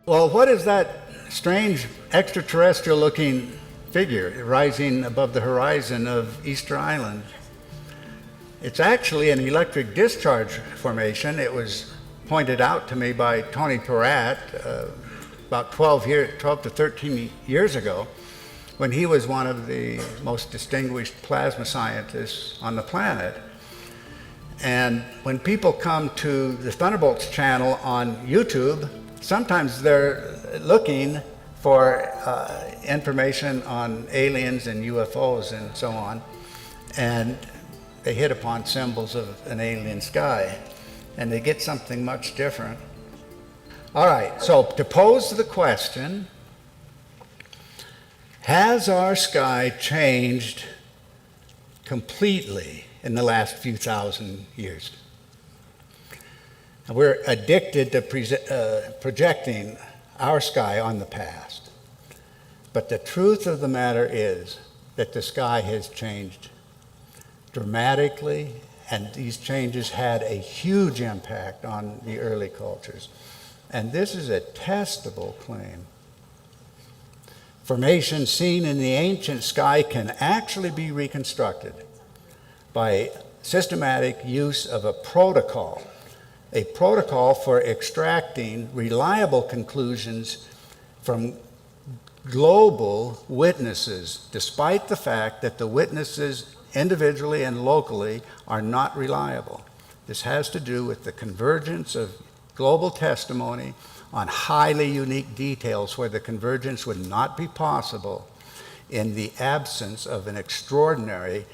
Well, what is that strange extraterrestrial looking figure rising above the horizon of Easter Island? It's actually an electric discharge formation. It was pointed out to me by Tony Peratt about 12 to 13 years ago, when he was one of the most distinguished plasma scientists on the planet. And when people come to the Thunderbolts channel on YouTube, sometimes they're looking for information on aliens and UFOs and so on, and they hit upon symbols of an alien sky, and they get something much different. All right, so to pose the question, has our sky changed completely in the last few thousand years? We're addicted to projecting our sky on the past. But the truth of the matter is that the sky has changed dramatically, and these changes had a huge impact on the early cultures. And this is a testable claim. Formations seen in the ancient sky can actually be reconstructed by systematic use of a protocol for extracting reliable conclusions from global witnesses, despite the fact that the witnesses individually and locally are not reliable. This has to do with the convergence of global testimony on highly unique details where the convergence would not be possible in the absence of an extraordinary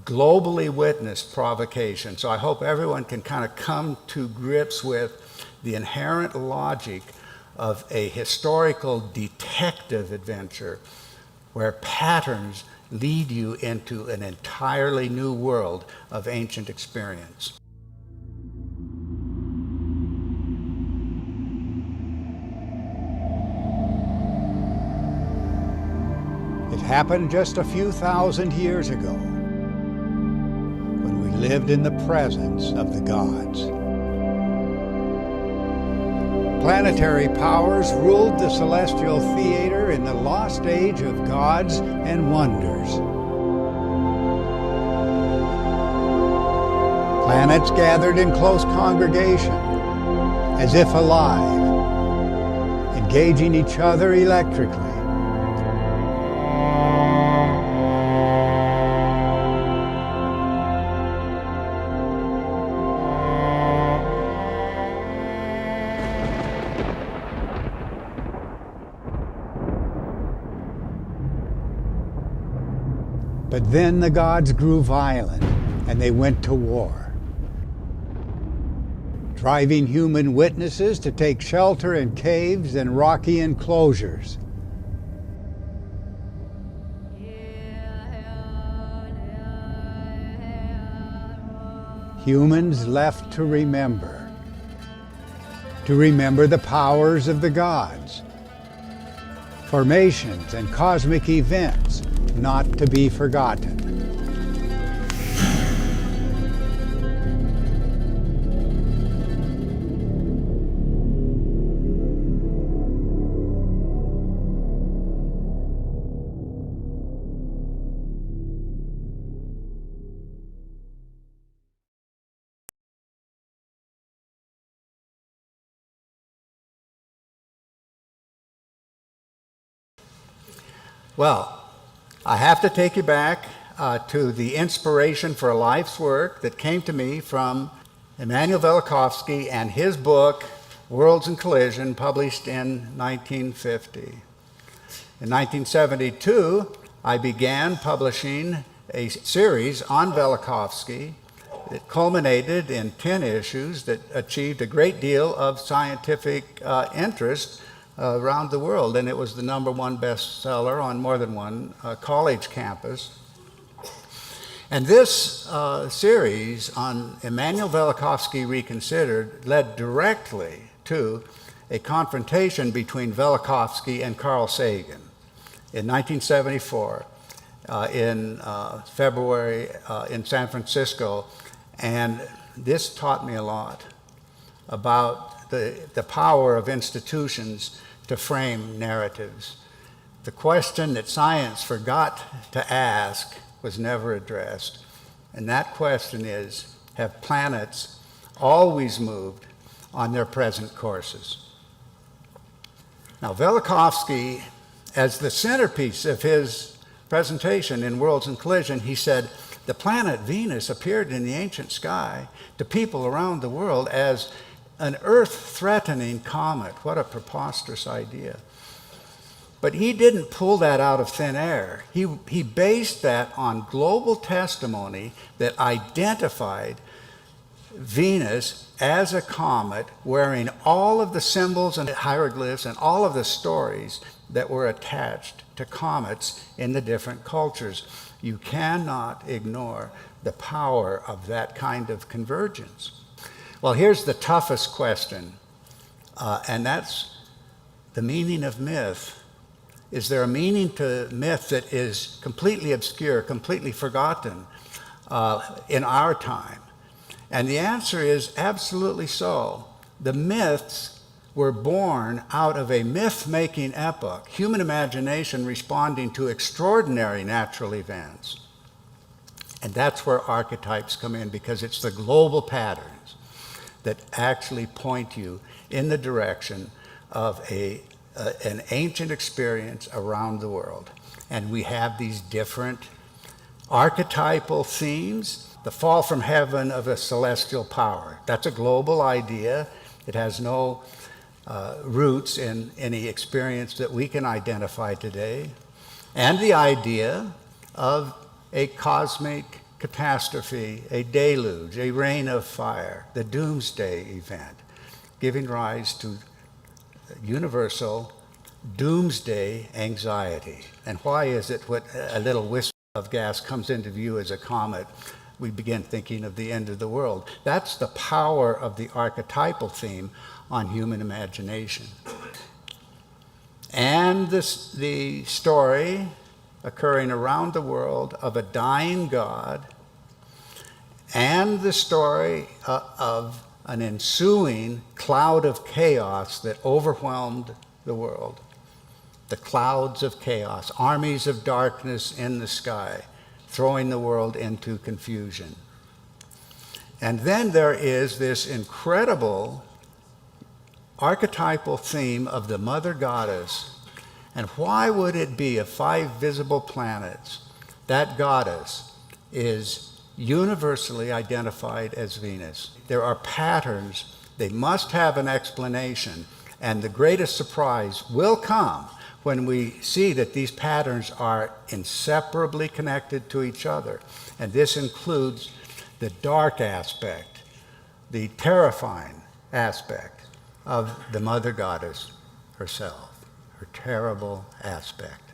globally witnessed provocation. So I hope everyone can kind of come to grips with the inherent logic of a historical detective adventure where patterns lead you into an entirely new world of ancient experience. It happened just a few thousand years ago, when we lived in the presence of the gods. Planetary powers ruled the celestial theater in the lost age of gods and wonders. Planets gathered in close congregation, as if alive, engaging each other electrically. But then the gods grew violent, and they went to war, driving human witnesses to take shelter in caves and rocky enclosures. Humans left to remember the powers of the gods, formations and cosmic events not to be forgotten. Well, I have to take you back to the inspiration for a life's work that came to me from Immanuel Velikovsky and his book, Worlds in Collision, published in 1950. In 1972, I began publishing a series on Velikovsky that culminated in 10 issues that achieved a great deal of scientific interest around the world, and it was the #1 bestseller on more than one college campus. And this series on Immanuel Velikovsky Reconsidered led directly to a confrontation between Velikovsky and Carl Sagan in 1974 in February in San Francisco, and this taught me a lot about the power of institutions to frame narratives. The question that science forgot to ask was never addressed. And that question is, have planets always moved on their present courses? Now, Velikovsky, as the centerpiece of his presentation in Worlds in Collision, he said, the planet Venus appeared in the ancient sky to people around the world as an Earth-threatening comet. What a preposterous idea. But he didn't pull that out of thin air. He based that on global testimony that identified Venus as a comet wearing all of the symbols and hieroglyphs and all of the stories that were attached to comets in the different cultures. You cannot ignore the power of that kind of convergence. Well, here's the toughest question, and that's the meaning of myth. Is there a meaning to myth that is completely obscure, completely forgotten in our time? And the answer is absolutely so. The myths were born out of a myth-making epoch, human imagination responding to extraordinary natural events. And that's where archetypes come in, because it's the global patterns that actually point you in the direction of an ancient experience around the world. And we have these different archetypal themes. The fall from heaven of a celestial power. That's a global idea. It has no roots in any experience that we can identify today. And the idea of a cosmic catastrophe, a deluge, a rain of fire, the doomsday event, giving rise to universal doomsday anxiety. And why is it when a little wisp of gas comes into view as a comet, we begin thinking of the end of the world? That's the power of the archetypal theme on human imagination. And the story occurring around the world of a dying God, and the story of an ensuing cloud of chaos that overwhelmed the world. The clouds of chaos, armies of darkness in the sky, throwing the world into confusion. And then there is this incredible archetypal theme of the Mother Goddess. And why would it be of 5 visible planets, that goddess is universally identified as Venus? There are patterns. They must have an explanation. And the greatest surprise will come when we see that these patterns are inseparably connected to each other. And this includes the dark aspect, the terrifying aspect of the Mother Goddess herself, her terrible aspect.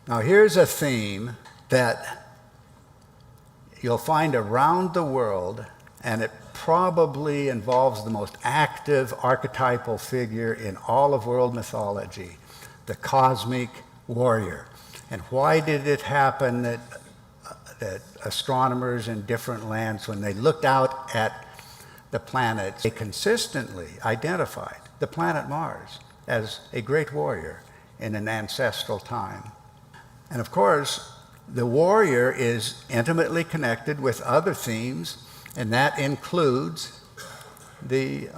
Now here's a theme that you'll find around the world, and it probably involves the most active archetypal figure in all of world mythology, the cosmic warrior. And why did it happen that astronomers in different lands, when they looked out at the planets, they consistently identified the planet Mars as a great warrior in an ancestral time? And of course, the warrior is intimately connected with other themes, and that includes the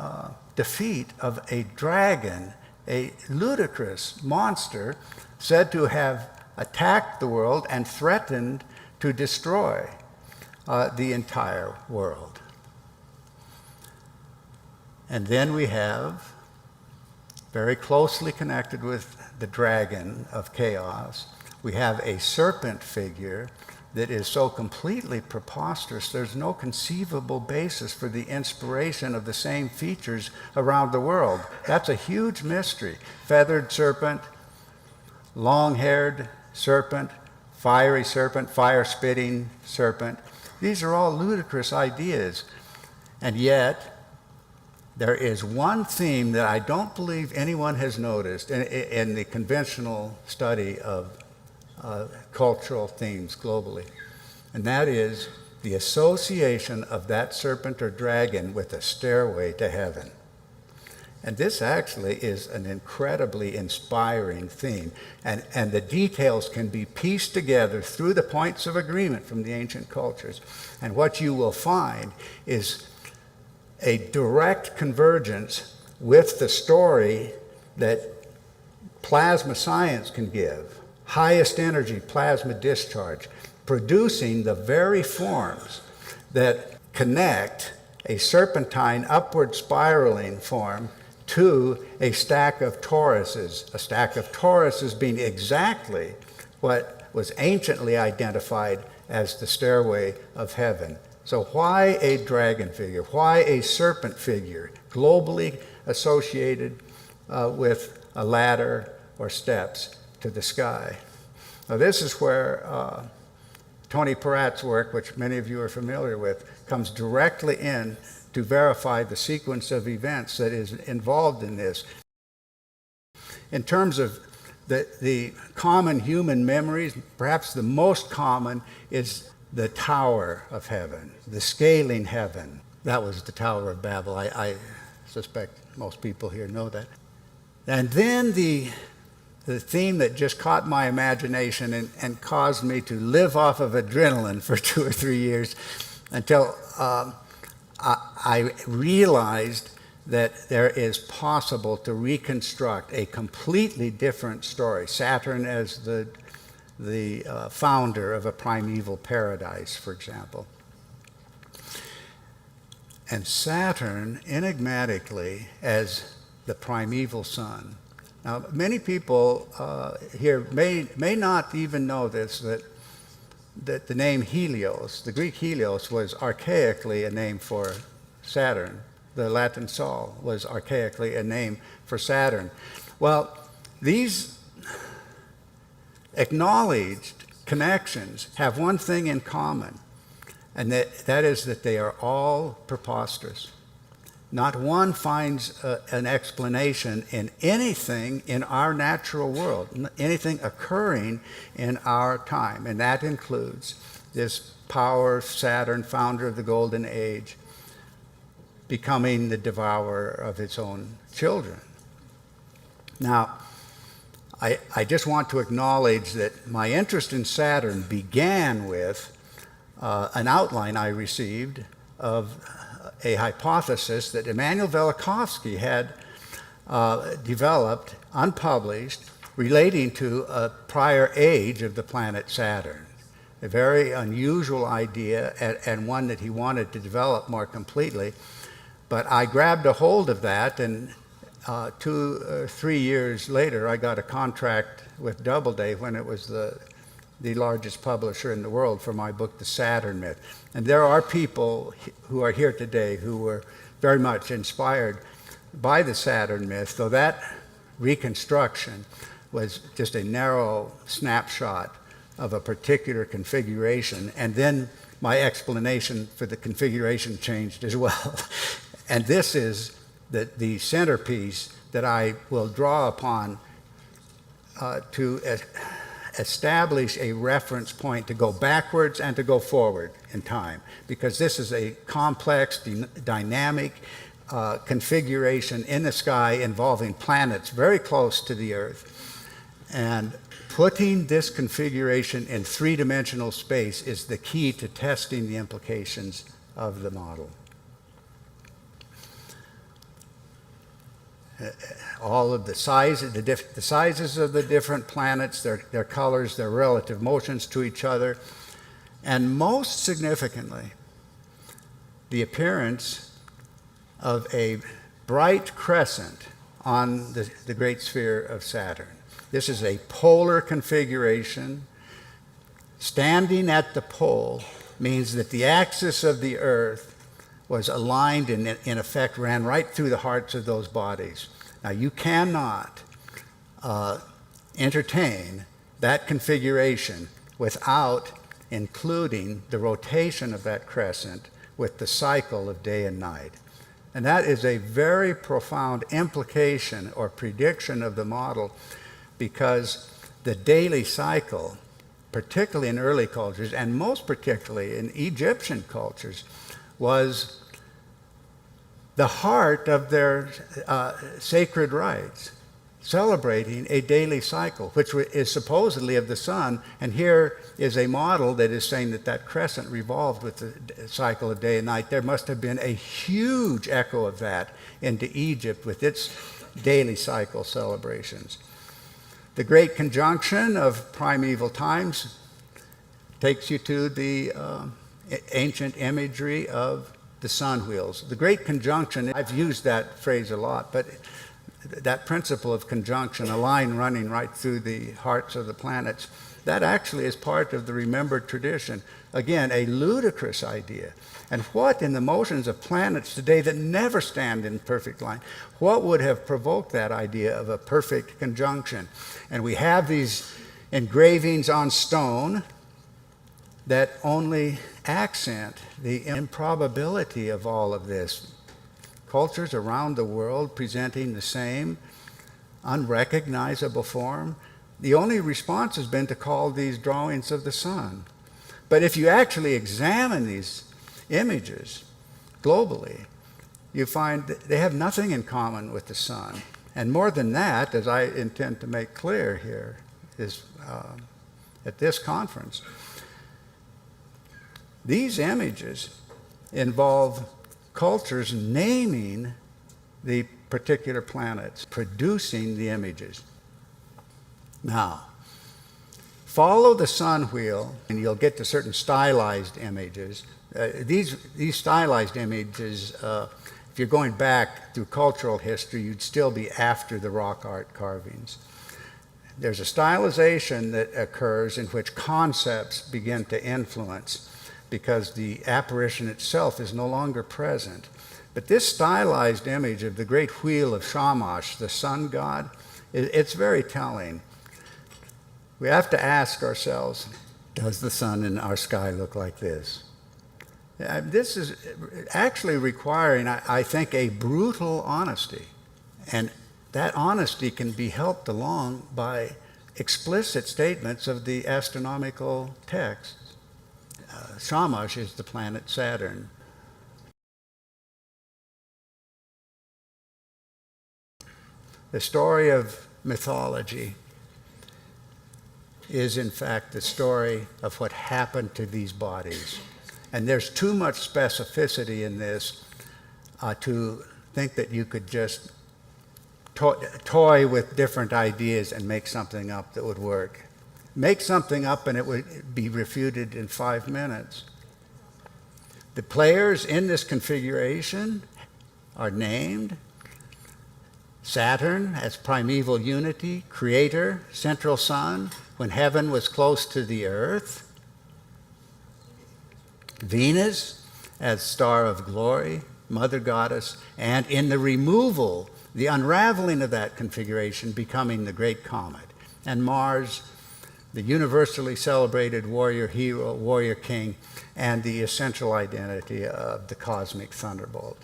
defeat of a dragon, a ludicrous monster said to have attacked the world and threatened to destroy the entire world. And then we have, very closely connected with the dragon of chaos, we have a serpent figure that is so completely preposterous, there's no conceivable basis for the inspiration of the same features around the world. That's a huge mystery. Feathered serpent, long-haired serpent, fire-spitting serpent. These are all ludicrous ideas. And yet, there is one theme that I don't believe anyone has noticed in the conventional study of cultural themes globally, and that is the association of that serpent or dragon with a stairway to heaven. And this actually is an incredibly inspiring theme. And the details can be pieced together through the points of agreement from the ancient cultures. And what you will find is a direct convergence with the story that plasma science can give, highest energy plasma discharge, producing the very forms that connect a serpentine upward spiraling form to a stack of toruses being exactly what was anciently identified as the stairway of heaven. So why a dragon figure? Why a serpent figure, globally associated with a ladder or steps to the sky? Now this is where Tony Peratt's work, which many of you are familiar with, comes directly in to verify the sequence of events that is involved in this. In terms of the common human memories, perhaps the most common is the Tower of Heaven, the scaling heaven. That was the Tower of Babel. I suspect most people here know that. And then the theme that just caught my imagination and caused me to live off of adrenaline for 2 or 3 years until I realized that there is possible to reconstruct a completely different story. Saturn as the founder of a primeval paradise, for example. And Saturn, enigmatically, as the primeval sun. Now, many people here may not even know this, that the name Helios, the Greek Helios, was archaically a name for Saturn. The Latin Sol was archaically a name for Saturn. Well, these acknowledged connections have one thing in common, and that is that they are all preposterous. Not one finds an explanation in anything in our natural world, anything occurring in our time, and that includes this power, Saturn, founder of the Golden Age, becoming the devourer of its own children. Now, I just want to acknowledge that my interest in Saturn began with an outline I received of a hypothesis that Immanuel Velikovsky had developed, unpublished, relating to a prior age of the planet Saturn. A very unusual idea and one that he wanted to develop more completely. But I grabbed a hold of that, and 2 or 3 years later, I got a contract with Doubleday when it was the largest publisher in the world for my book, The Saturn Myth. And there are people who are here today who were very much inspired by the Saturn myth, though that reconstruction was just a narrow snapshot of a particular configuration. And then my explanation for the configuration changed as well. And this is the centerpiece that I will draw upon to establish a reference point to go backwards and to go forward in time, because this is a complex, dynamic configuration in the sky involving planets very close to the Earth. And putting this configuration in three-dimensional space is the key to testing the implications of the model. All of the sizes of the different planets, their colors, their relative motions to each other, and most significantly, the appearance of a bright crescent on the great sphere of Saturn. This is a polar configuration. Standing at the pole means that the axis of the Earth was aligned and in effect ran right through the hearts of those bodies. Now you cannot entertain that configuration without including the rotation of that crescent with the cycle of day and night. And that is a very profound implication or prediction of the model, because the daily cycle, particularly in early cultures, and most particularly in Egyptian cultures, was the heart of their sacred rites, celebrating a daily cycle, which is supposedly of the sun. And here is a model that is saying that that crescent revolved with the cycle of day and night. There must have been a huge echo of that into Egypt with its daily cycle celebrations. The Great Conjunction of primeval times takes you to the ancient imagery of the sun wheels. The Great Conjunction, I've used that phrase a lot, but that principle of conjunction, a line running right through the hearts of the planets, that actually is part of the remembered tradition. Again, a ludicrous idea. And what in the motions of planets today that never stand in perfect line, what would have provoked that idea of a perfect conjunction? And we have these engravings on stone that only accent the improbability of all of this. Cultures around the world presenting the same unrecognizable form. The only response has been to call these drawings of the sun. But if you actually examine these images globally, you find that they have nothing in common with the sun. And more than that, as I intend to make clear here, is at this conference, these images involve cultures naming the particular planets, producing the images. Now, follow the sun wheel, and you'll get to certain stylized images. These stylized images, if you're going back through cultural history, you'd still be after the rock art carvings. There's a stylization that occurs in which concepts begin to influence, because the apparition itself is no longer present. But this stylized image of the great wheel of Shamash, the sun god, it's very telling. We have to ask ourselves, does the sun in our sky look like this? This is actually requiring, I think, a brutal honesty. And that honesty can be helped along by explicit statements of the astronomical texts. Shamash is the planet Saturn. The story of mythology is, in fact, the story of what happened to these bodies. And there's too much specificity in this to think that you could just toy with different ideas and make something up that would work. Make something up and it would be refuted in 5 minutes. The players in this configuration are named Saturn as primeval unity, creator, central sun, when heaven was close to the earth. Venus as star of glory, mother goddess, and in the removal, the unraveling of that configuration, becoming the great comet. And Mars, the universally celebrated warrior hero, warrior king, and the essential identity of the cosmic thunderbolt.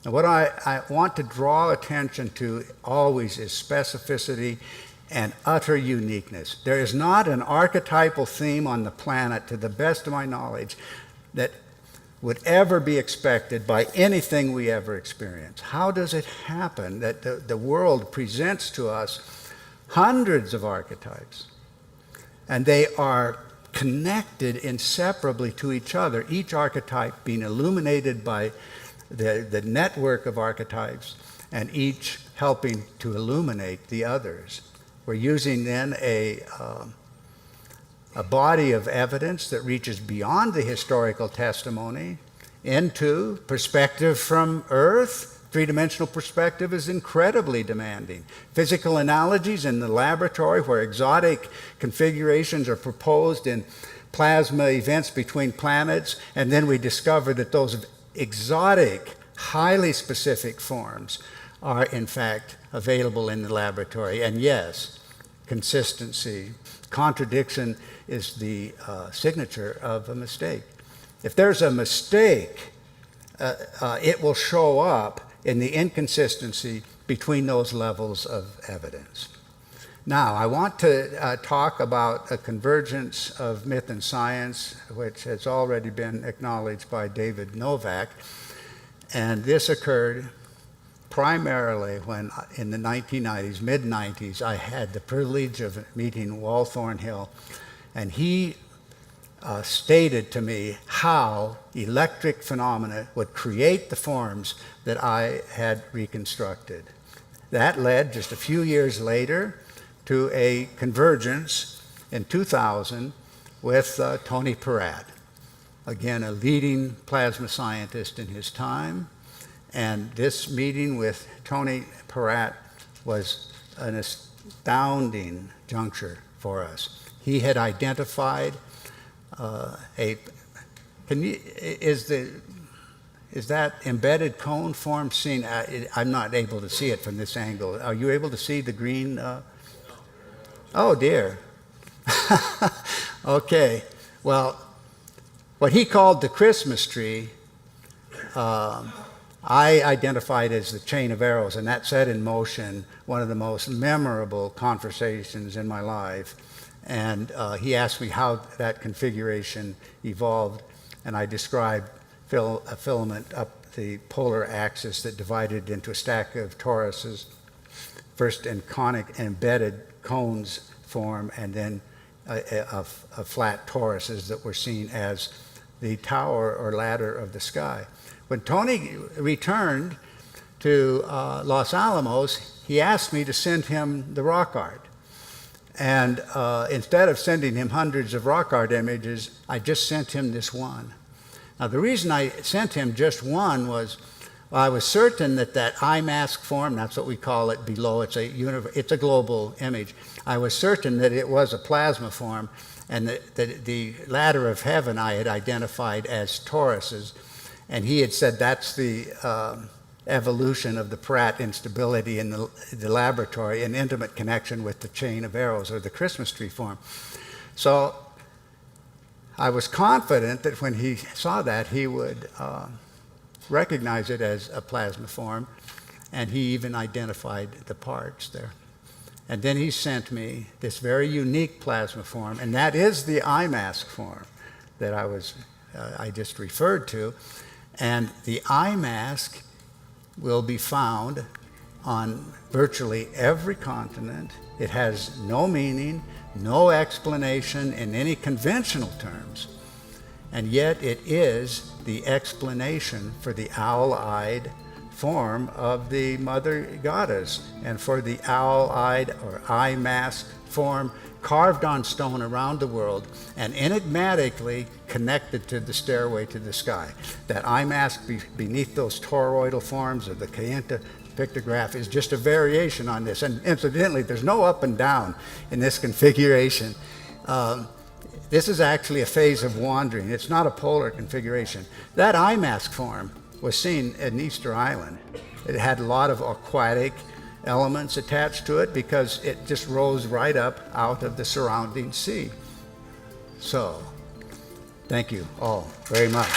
Now, what I want to draw attention to always is specificity and utter uniqueness. There is not an archetypal theme on the planet, to the best of my knowledge, that would ever be expected by anything we ever experience. How does it happen that the world presents to us hundreds of archetypes, and they are connected inseparably to each other, each archetype being illuminated by the network of archetypes, and each helping to illuminate the others? We're using then a body of evidence that reaches beyond the historical testimony into perspective from Earth. Three-dimensional perspective is incredibly demanding. Physical analogies in the laboratory, where exotic configurations are proposed in plasma events between planets, and then we discover that those exotic, highly specific forms are in fact available in the laboratory. And yes, consistency. Contradiction is the signature of a mistake. If there's a mistake, it will show up in the inconsistency between those levels of evidence. Now, I want to talk about a convergence of myth and science, which has already been acknowledged by David Novak. And this occurred primarily when, in the 1990s, mid-90s, I had the privilege of meeting Wal Thornhill, and he stated to me how electric phenomena would create the forms that I had reconstructed. That led, just a few years later, to a convergence in 2000 with Tony Peratt, again, a leading plasma scientist in his time. And this meeting with Tony Peratt was an astounding juncture for us. He had identified is that embedded cone form seen? I'm not able to see it from this angle. Are you able to see the green? Oh dear. Okay. Well, what he called the Christmas tree, I identified as the chain of arrows, and that set in motion one of the most memorable conversations in my life. And he asked me how that configuration evolved, and I described a filament up the polar axis that divided into a stack of toruses, first in conic embedded cones form, and then a flat toruses that were seen as the tower or ladder of the sky. When Tony returned to Los Alamos, he asked me to send him the rock art. And instead of sending him hundreds of rock art images, I just sent him this one. Now, the reason I sent him just one was, well, I was certain that eye mask form, that's what we call it below, it's a global image. I was certain that it was a plasma form, and that the ladder of heaven I had identified as toruses, and he had said that's the evolution of the Peratt instability in the laboratory, an intimate connection with the chain of arrows or the Christmas tree form. So I was confident that when he saw that, he would recognize it as a plasma form, and he even identified the parts there. And then he sent me this very unique plasma form, and that is the eye mask form that I just referred to. And the eye mask will be found on virtually every continent. It has no meaning, no explanation in any conventional terms, and yet it is the explanation for the owl-eyed form of the mother goddess, and for the owl-eyed or eye mask form carved on stone around the world and enigmatically connected to the stairway to the sky. That eye mask beneath those toroidal forms of the Kayenta pictograph is just a variation on this. And incidentally, there's no up and down in this configuration. This is actually a phase of wandering. It's not a polar configuration. That eye mask form was seen in Easter Island. It had a lot of aquatic elements attached to it because it just rose right up out of the surrounding sea. So, thank you all very much.